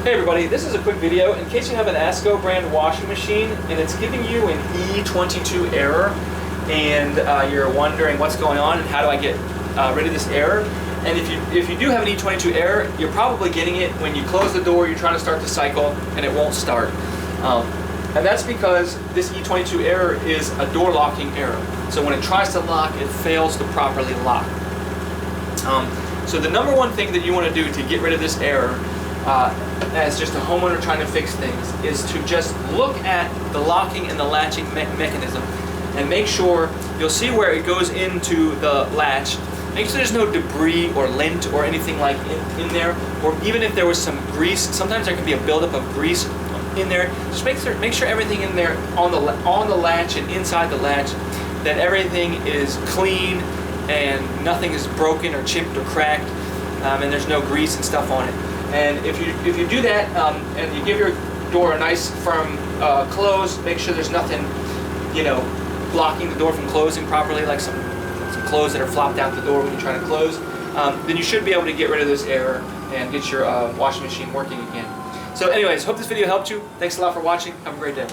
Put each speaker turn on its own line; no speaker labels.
Hey everybody, this is a quick video in case you have an Asko brand washing machine and it's giving you an E22 error and you're wondering what's going on and how do I get rid of this error. And if you do have an E22 error, you're probably getting it when you close the door, you're trying to start the cycle and it won't start. And that's because this E22 error is a door locking error. So when it tries to lock, it fails to properly lock. So the number one thing that you want to do to get rid of this error as just a homeowner trying to fix things is to just look at the locking and the latching mechanism and make sure, you'll see where it goes into the latch, make sure there's no debris or lint or anything like in there, or even if there was some grease, sometimes there can be a buildup of grease in there. Just make sure everything in there on the latch and inside the latch, that everything is clean and nothing is broken or chipped or cracked, and there's no grease and stuff on it. And if you do that and you give your door a nice firm close, make sure there's nothing, blocking the door from closing properly, like some clothes that are flopped out the door when you try to close, then you should be able to get rid of this error and get your washing machine working again. So anyways, hope this video helped you. Thanks a lot for watching. Have a great day.